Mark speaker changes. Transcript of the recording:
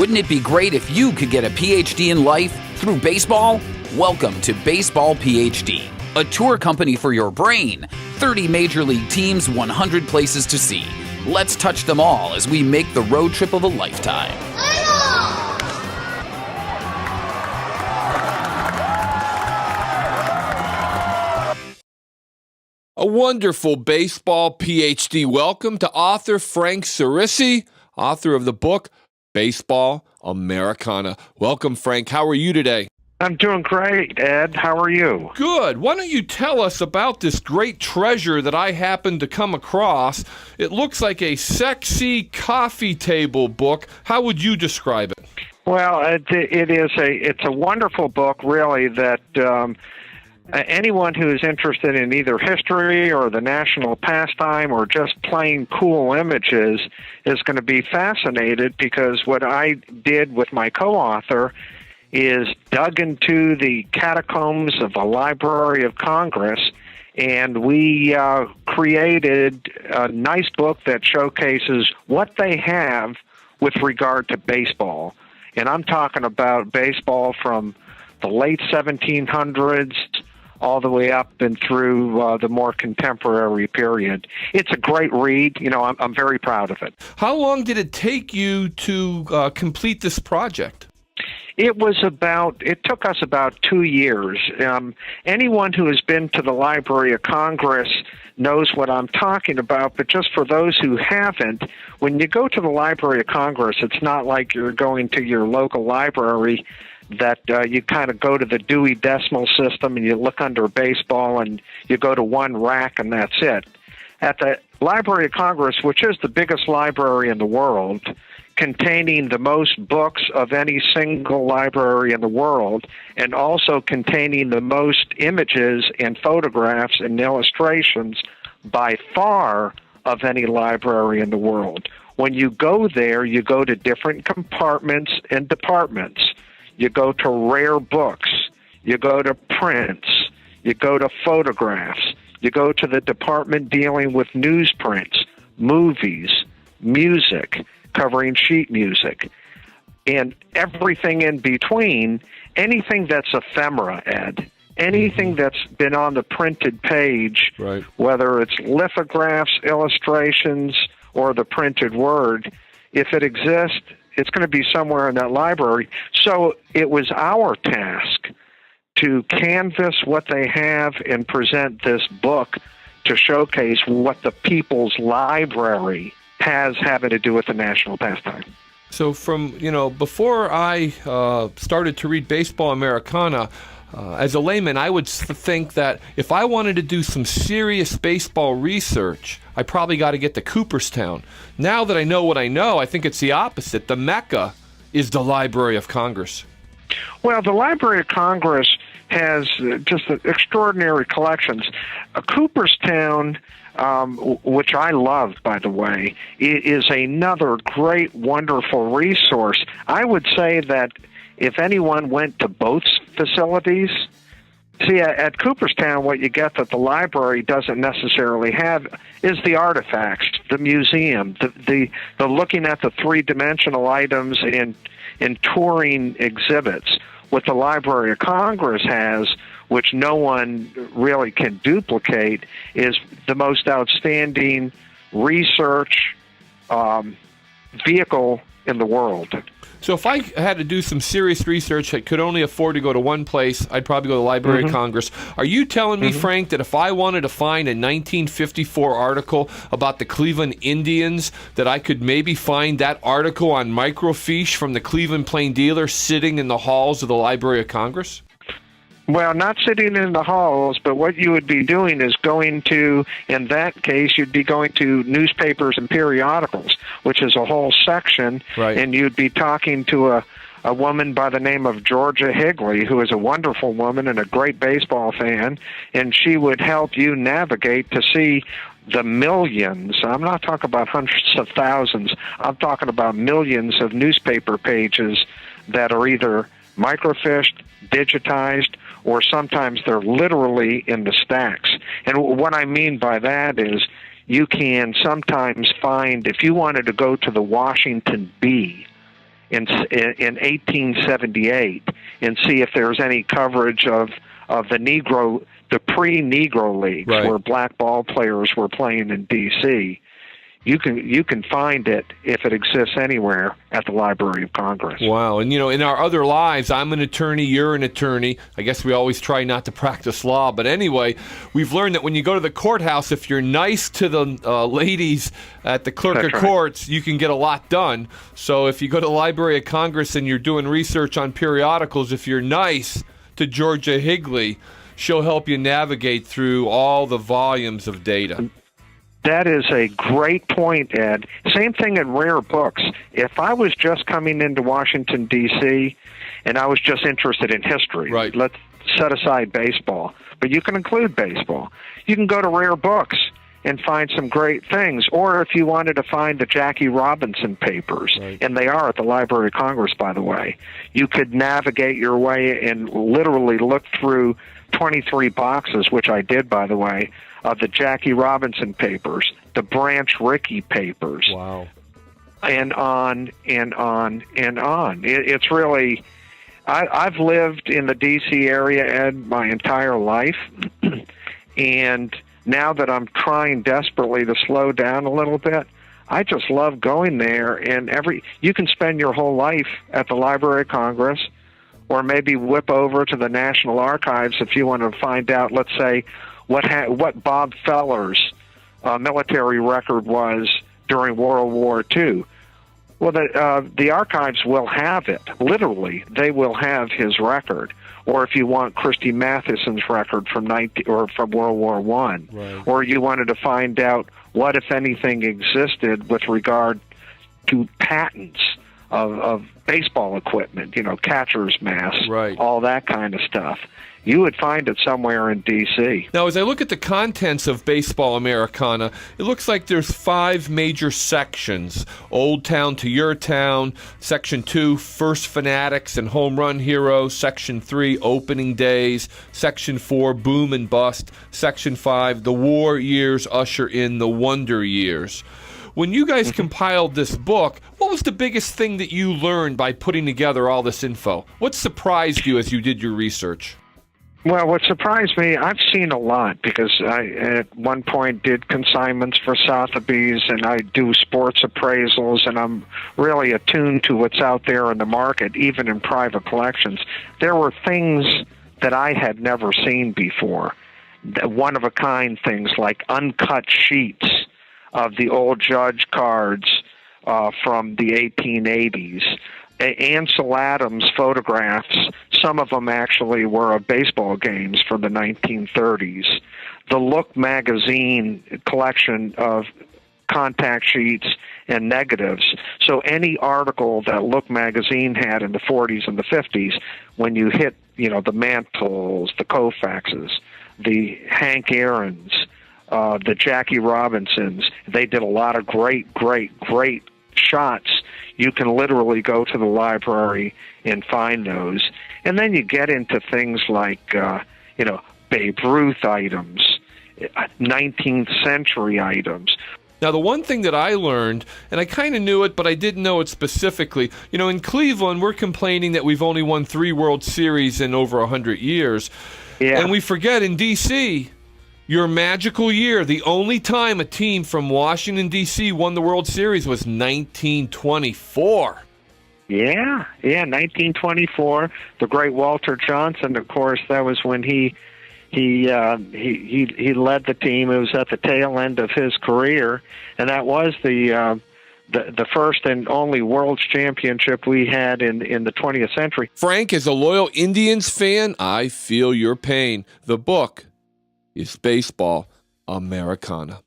Speaker 1: Wouldn't it be great if you could get a PhD in life through baseball? Welcome to Baseball PhD, a tour company for your brain. 30 major league teams, 100 places to see. Let's touch them all as we make the road trip of a lifetime.
Speaker 2: A wonderful baseball PhD. Welcome to author Frank Ceresi, author of the book Baseball Americana. Welcome, Frank. How are you today?
Speaker 3: I'm doing great, Ed. How are you?
Speaker 2: Good. Why don't you tell us about this great treasure that I happened to come across? It looks like a sexy coffee table book. How would you describe it?
Speaker 3: Well, it's a wonderful book, really, that anyone who is interested in either history or the national pastime or just plain cool images is going to be fascinated, because what I did with my co-author is dug into the catacombs of the Library of Congress, and we created a nice book that showcases what they have with regard to baseball. And I'm talking about baseball from the late 1700s all the way up and through the more contemporary period. It's a great read. You know, I'm very proud of it.
Speaker 2: How long did it take you to complete this project?
Speaker 3: It took us about 2 years. Anyone who has been to the Library of Congress knows what I'm talking about, but just for those who haven't, when you go to the Library of Congress, it's not like you're going to your local library that you kind of go to the Dewey Decimal System and you look under baseball and you go to one rack and that's it. At the Library of Congress, which is the biggest library in the world, containing the most books of any single library in the world, and also containing the most images and photographs and illustrations by far of any library in the world. When you go there, you go to different compartments and departments. You go to rare books. You go to prints. You go to photographs. You go to the department dealing with newsprints, movies, music, covering sheet music, and everything in between. Anything that's ephemera, Ed, anything that's been on the printed page,
Speaker 2: right,
Speaker 3: whether it's lithographs, illustrations, or the printed word, if it exists, it's going to be somewhere in that library. So it was our task to canvass what they have and present this book to showcase what the people's library has having to do with the national pastime.
Speaker 2: So before I started to read Baseball Americana, as a layman, I would think that if I wanted to do some serious baseball research, I probably got to get to Cooperstown. Now that I know what I know, I think it's the opposite. The Mecca is the Library of Congress.
Speaker 3: Well, the Library of Congress has just extraordinary collections. Cooperstown, which I love, by the way, is another great, wonderful resource. I would say that if anyone went to both facilities, see, at Cooperstown, what you get that the library doesn't necessarily have is the artifacts, the museum, the looking at the three-dimensional items in touring exhibits. What the Library of Congress has, which no one really can duplicate, is the most outstanding research vehicle in the world.
Speaker 2: So if I had to do some serious research, I could only afford to go to one place, I'd probably go to the Library of Congress. Are you telling me, Frank, that if I wanted to find a 1954 article about the Cleveland Indians, that I could maybe find that article on microfiche from the Cleveland Plain Dealer sitting in the halls of the Library of Congress?
Speaker 3: Well, not sitting in the halls, but what you would be doing is going to, in that case, you'd be going to newspapers and periodicals, which is a whole section,
Speaker 2: right,
Speaker 3: and you'd be talking to a woman by the name of Georgia Higley, who is a wonderful woman and a great baseball fan, and she would help you navigate to see the millions. I'm not talking about hundreds of thousands. I'm talking about millions of newspaper pages that are either microfished, digitized, or sometimes they're literally in the stacks. And what I mean by that is you can sometimes find, if you wanted to go to the Washington Bee in 1878 and see if there's any coverage of the pre-Negro leagues,
Speaker 2: right,
Speaker 3: where black ball players were playing in D.C. You can find it, if it exists anywhere, at the Library of Congress.
Speaker 2: Wow. And, in our other lives, I'm an attorney, you're an attorney. I guess we always try not to practice law. But anyway, we've learned that when you go to the courthouse, if you're nice to the ladies at the clerk of courts, you can get a lot done. So if you go to the Library of Congress and you're doing research on periodicals, if you're nice to Georgia Higley, she'll help you navigate through all the volumes of data.
Speaker 3: That is a great point, Ed. Same thing in rare books. If I was just coming into Washington, D.C., and I was just interested in history,
Speaker 2: right,
Speaker 3: let's set aside baseball, but you can include baseball. You can go to rare books and find some great things. Or if you wanted to find the Jackie Robinson papers,
Speaker 2: right,
Speaker 3: and they are at the Library of Congress, by the way, you could navigate your way and literally look through 23 boxes, which I did, by the way, of the Jackie Robinson papers, the Branch Rickey papers,
Speaker 2: wow,
Speaker 3: and on and on and on. It's really, I've lived in the D.C. area, Ed, my entire life, and now that I'm trying desperately to slow down a little bit, I just love going there. And you can spend your whole life at the Library of Congress, or maybe whip over to the National Archives if you want to find out, let's say, what Bob Feller's military record was during World War II. Well, the archives will have it. Literally, they will have his record. Or if you want Christy Matheson's record from World War I,
Speaker 2: right,
Speaker 3: or you wanted to find out what, if anything, existed with regard to patents of baseball equipment, catcher's masks,
Speaker 2: right,
Speaker 3: all that kind of stuff. You would find it somewhere in D.C.
Speaker 2: Now, as I look at the contents of Baseball Americana, it looks like there's 5 major sections. Old Town to Your Town. Section 2, First Fanatics and Home Run Heroes. Section 3, Opening Days. Section 4, Boom and Bust. Section 5, The War Years Usher in the Wonder Years. When you guys compiled this book, what was the biggest thing that you learned by putting together all this info? What surprised you as you did your research?
Speaker 3: Well, what surprised me, I've seen a lot, because I, at one point, did consignments for Sotheby's, and I do sports appraisals, and I'm really attuned to what's out there in the market, even in private collections. There were things that I had never seen before, one-of-a-kind things like uncut sheets of the old Judge cards from the 1880s. Ansel Adams photographs, some of them actually were of baseball games from the 1930s. The Look magazine collection of contact sheets and negatives. So any article that Look magazine had in the 40s and the 50s, when you hit, the Mantles, the Koufaxes, the Hank Aaron's, the Jackie Robinsons, they did a lot of great shots. You can literally go to the library and find those. And then you get into things like, Babe Ruth items, 19th century items.
Speaker 2: Now, the one thing that I learned, and I kind of knew it, but I didn't know it specifically, in Cleveland, we're complaining that we've only won 3 World Series in over 100 years.
Speaker 3: Yeah.
Speaker 2: And we forget in D.C., your magical year, the only time a team from Washington, D.C. won the World Series was 1924.
Speaker 3: Yeah, 1924. The great Walter Johnson, of course, that was when he led the team. It was at the tail end of his career, and that was the first and only World Championship we had in the 20th century.
Speaker 2: Frank, as a loyal Indians fan, I feel your pain. The book is Baseball Americana.